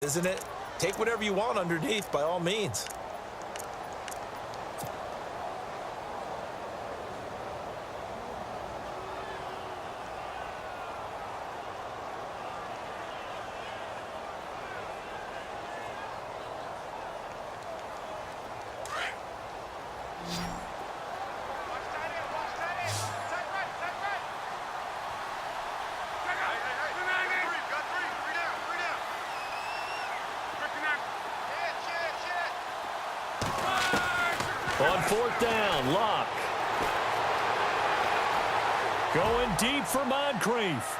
isn't it? Take whatever you want underneath by all means. On fourth down, Locke. Going deep for Moncrief.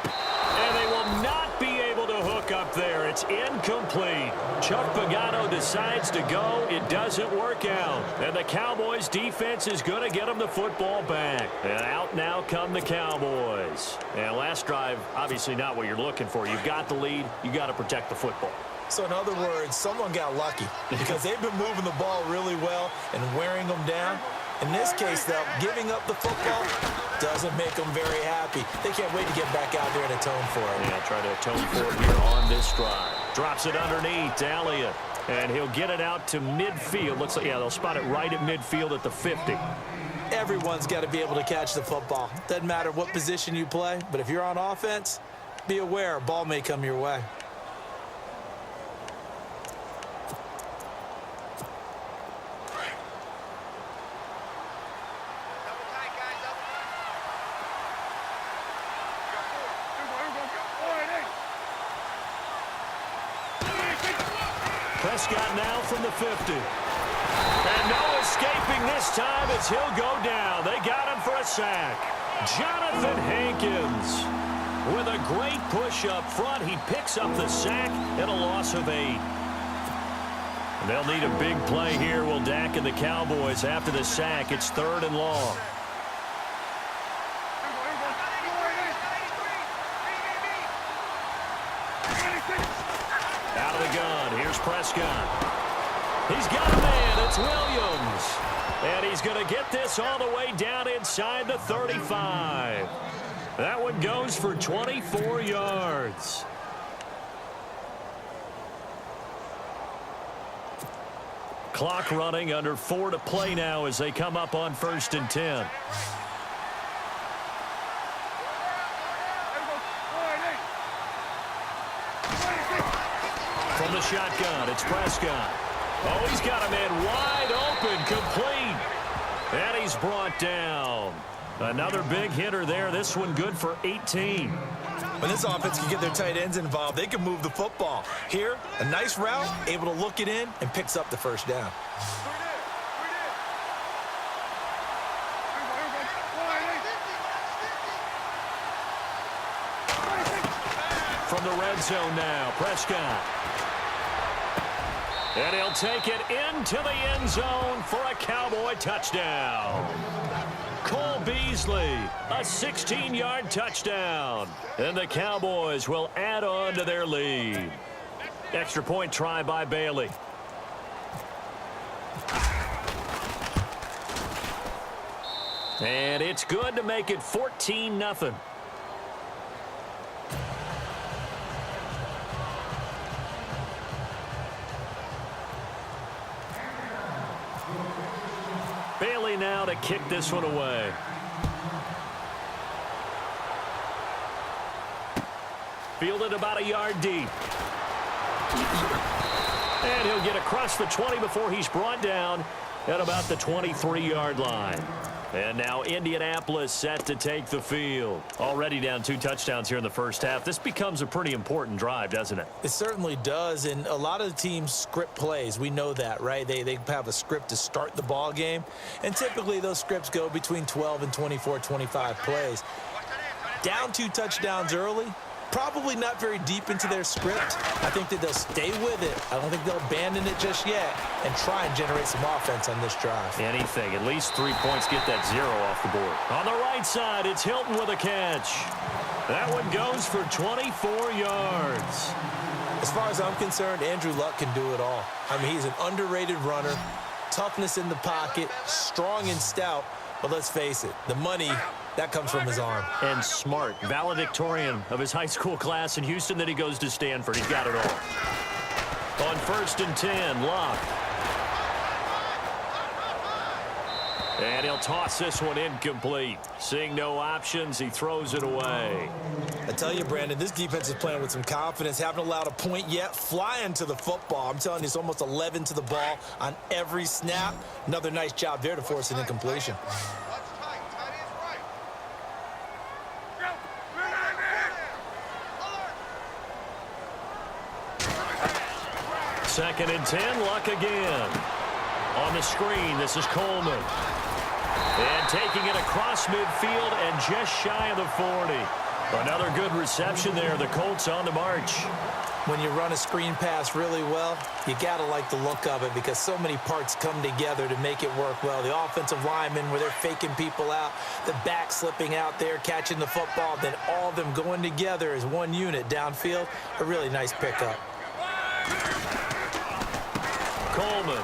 And they will not be able to hook up there. It's incomplete. Chuck Pagano decides to go. It doesn't work out. And the Cowboys' defense is going to get them the football back. And out now come the Cowboys. And last drive, obviously not what you're looking for. You've got the lead. You've got to protect the football. So in other words, someone got lucky because they've been moving the ball really well and wearing them down. In this case, though, giving up the football doesn't make them very happy. They can't wait to get back out there and atone for it. Yeah, try to atone for it here on this drive. Drops it underneath to Elliott, and he'll get it out to midfield. Looks like, yeah, they'll spot it right at midfield at the 50. Everyone's got to be able to catch the football. Doesn't matter what position you play, but if you're on offense, be aware a ball may come your way. Prescott now from the 50. And no escaping this time as he'll go down. They got him for a sack. Jonathan Hankins with a great push up front. He picks up the sack and a loss of 8. And they'll need a big play here, will Dak and the Cowboys after the sack. It's 3rd and long. Out of the gun. Here's Prescott. He's got a man. It's Williams. And he's going to get this all the way down inside the 35. That one goes for 24 yards. Clock running, under 4 to play now as they come up on 1st and 10. From the shotgun, it's Prescott. Oh, he's got a man wide open, complete. And he's brought down. Another big hitter there. This one good for 18. When this offense can get their tight ends involved, they can move the football. Here, a nice route, able to look it in, and picks up the first down. From the red zone now, Prescott. And he'll take it into the end zone for a Cowboy touchdown. Cole Beasley, a 16-yard touchdown. And the Cowboys will add on to their lead. Extra point try by Bailey. And it's good to make it 14-0. Bailey now to kick this one away. Fielded about a yard deep. And he'll get across the 20 before he's brought down at about the 23-yard line. And now Indianapolis set to take the field. Already down 2 touchdowns here in the first half. This becomes a pretty important drive, doesn't it? It certainly does, and a lot of the teams script plays. We know that, right? They have a script to start the ball game, and typically those scripts go between 12 and 24, 25 plays. Down 2 touchdowns early, probably not very deep into their script. I think that they'll stay with it. I don't think they'll abandon it just yet and try and generate some offense on this drive. Anything. At least 3 points, get that 0 off the board. On the right side, it's Hilton with a catch. That one goes for 24 yards. As far as I'm concerned, Andrew Luck can do it all. I mean, he's an underrated runner, toughness in the pocket, strong and stout. But let's face it, the money That comes from his arm. And smart, valedictorian of his high school class in Houston. Then he goes to Stanford. He's got it all. On 1st and 10, Locke. And he'll toss this one incomplete. Seeing no options, he throws it away. I tell you, Brandon, this defense is playing with some confidence. Haven't allowed a point yet. Flying to the football. I'm telling you, it's almost 11 to the ball on every snap. Another nice job there to force an incompletion. Second and 10, Luck again. On the screen, this is Coleman. And taking it across midfield and just shy of the 40. Another good reception there. The Colts on the march. When you run a screen pass really well, you got to like the look of it because so many parts come together to make it work well. The offensive linemen, where they're faking people out, the back slipping out there, catching the football, then all of them going together as one unit downfield. A really nice pickup. Coleman.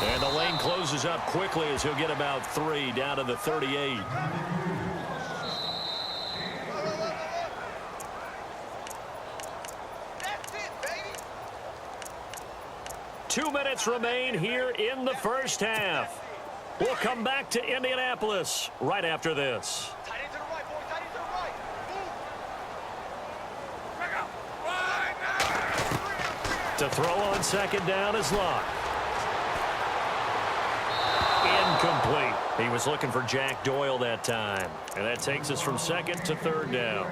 And the lane closes up quickly as he'll get about 3 down to the 38. That's it, baby. 2 minutes remain here in the first half. We'll come back to Indianapolis right after this. Tight end to the right, boys. Tight end to the right. Move. To throw on second down is Locke. Incomplete. He was looking for Jack Doyle that time. And that takes us from second to third down.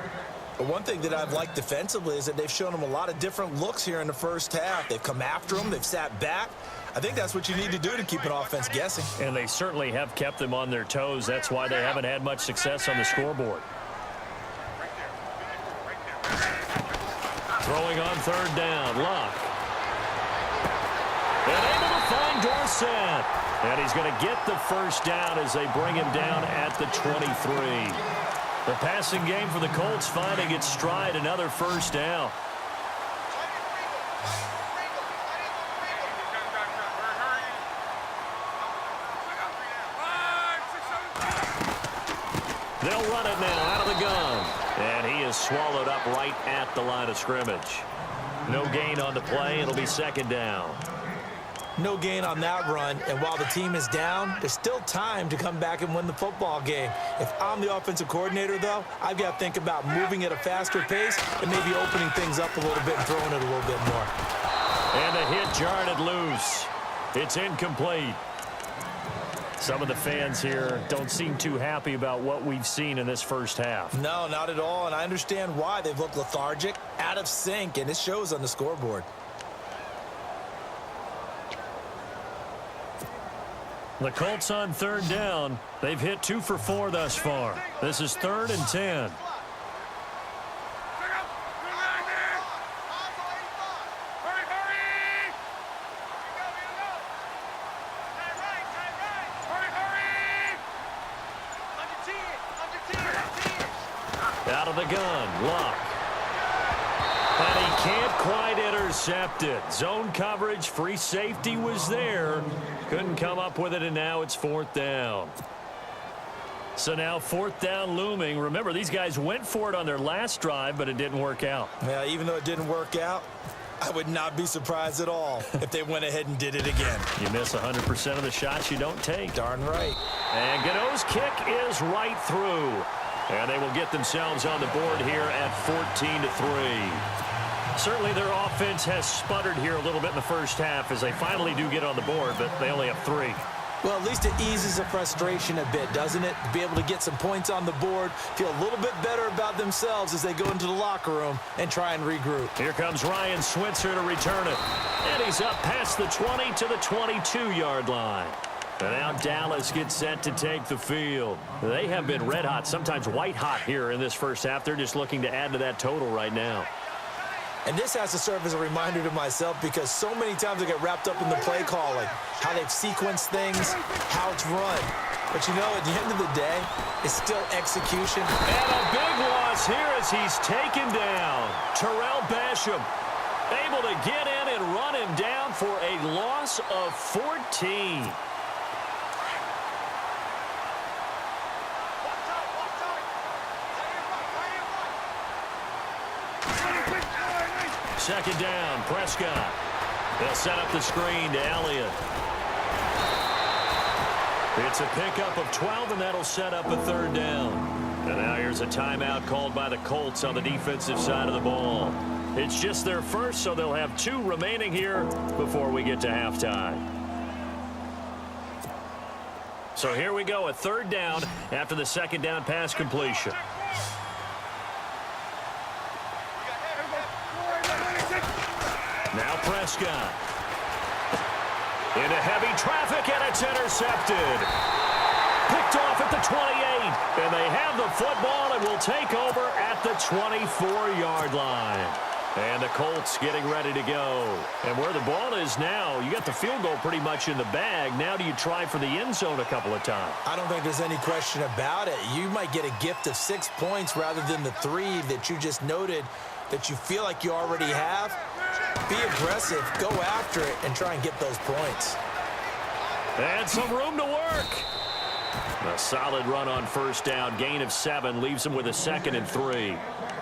But one thing that I've liked defensively is that they've shown him a lot of different looks here in the first half. They've come after him. They've sat back. I think that's what you need to do to keep an offense guessing. And they certainly have kept them on their toes. That's why they haven't had much success on the scoreboard. Throwing on third down, Locke. And able to find Dorsett. And he's going to get the first down as they bring him down at the 23. The passing game for the Colts finding its stride, another first down. They'll run it now out of the gun. And he is swallowed up right at the line of scrimmage. No gain on the play. It'll be second down. No gain on that run, and while the team is down, there's still time to come back and win the football game. If I'm the offensive coordinator, though, I've got to think about moving at a faster pace and maybe opening things up a little bit and throwing it a little bit more. And the hit jarred it loose. It's incomplete. Some of the fans here don't seem too happy about what we've seen in this first half. No, not at all, and I understand why. They've looked lethargic, out of sync, and it shows on the scoreboard. The Colts on third down. They've hit 2 for 4 thus far. This is 3rd and 10. Out of the gun, Locke. And he can't quite intercept it. Zone coverage, free safety was there. Couldn't come up with it, and now it's 4th down. So now 4th down looming. Remember, these guys went for it on their last drive, but it didn't work out. Yeah, even though it didn't work out, I would not be surprised at all if they went ahead and did it again. You miss 100% of the shots you don't take. Darn right. And Gano's kick is right through. And they will get themselves on the board here at 14-3. Certainly their offense has sputtered here a little bit in the first half as they finally do get on the board, but they only have 3. Well, at least it eases the frustration a bit, doesn't it? To be able to get some points on the board, feel a little bit better about themselves as they go into the locker room and try and regroup. Here comes Ryan Switzer to return it. And he's up past the 20 to the 22-yard line. And now Dallas gets set to take the field. They have been red hot, sometimes white hot here in this first half. They're just looking to add to that total right now. And this has to serve as a reminder to myself because so many times I get wrapped up in the play calling, how they've sequenced things, how it's run. But you know, at the end of the day, it's still execution. And a big loss here as he's taken down. Terrell Basham able to get in and run him down for a loss of 14. Second down, Prescott. They'll set up the screen to Elliott. It's a pickup of 12, and that'll set up a third down. And now here's a timeout called by the Colts on the defensive side of the ball. It's just their first, so they'll have 2 remaining here before we get to halftime. So here we go, a third down after the second down pass completion. Now Prescott. Into heavy traffic, and it's intercepted. Picked off at the 28, and they have the football and will take over at the 24-yard line. And the Colts getting ready to go. And where the ball is now, you got the field goal pretty much in the bag. Now do you try for the end zone a couple of times? I don't think there's any question about it. You might get a gift of 6 points rather than the 3 that you just noted that you feel like you already have. Be aggressive, go after it, and try and get those points. And some room to work. A solid run on first down. Gain of 7 leaves them with a 2nd and 3.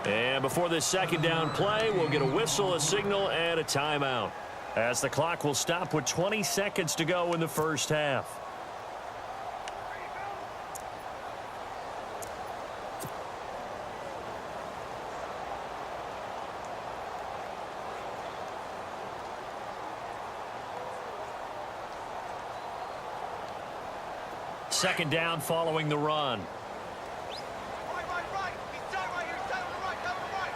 And before this second down play, we'll get a whistle, a signal, and a timeout, as the clock will stop with 20 seconds to go in the first half. Second down following the run. Right. He's down right here. He's down on the right. Down on the right.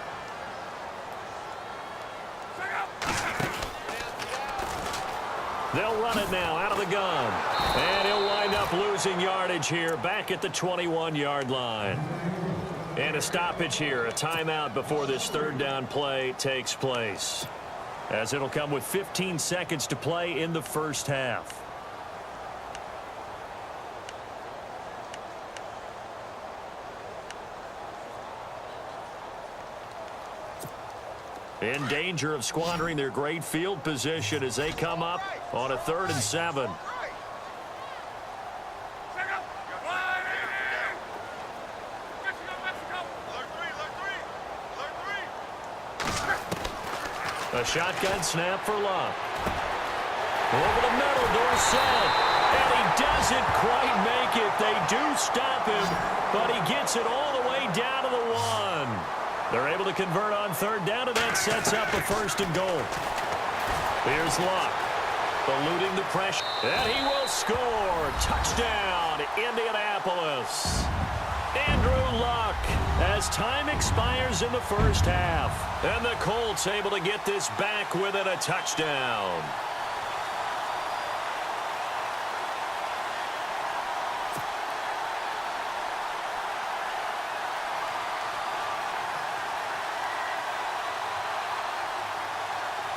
They'll run it now out of the gun. And he'll wind up losing yardage here back at the 21-yard line. And a stoppage here, a timeout before this third down play takes place, as it'll come with 15 seconds to play in the first half. In danger of squandering their great field position as they come up on a 3rd and 7. A shotgun snap for Luck. Over the middle, Dorsett. And he doesn't quite make it. They do stop him, but he gets it all the way down to the 1. They're able to convert on third down, and that sets up a 1st and goal. Here's Luck, eluding the pressure, and he will score. Touchdown, Indianapolis. Andrew Luck, as time expires in the first half. And the Colts able to get this back within a touchdown.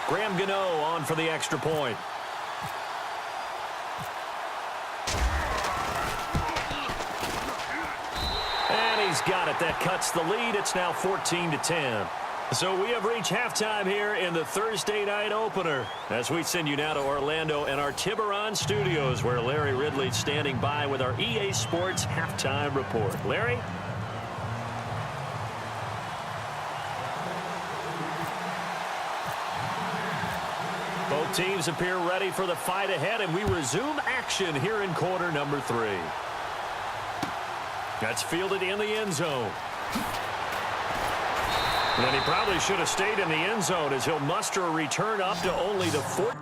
Graham Gano on for the extra point. And he's got it. That cuts the lead. It's now 14-10. So we have reached halftime here in the Thursday night opener, as we send you now to Orlando and our Tiburon studios, where Larry Ridley's standing by with our EA Sports halftime report. Larry? Both teams appear ready for the fight ahead, and we resume action here in quarter number 3. That's fielded in the end zone. And he probably should have stayed in the end zone, as he'll muster a return up to only the 14.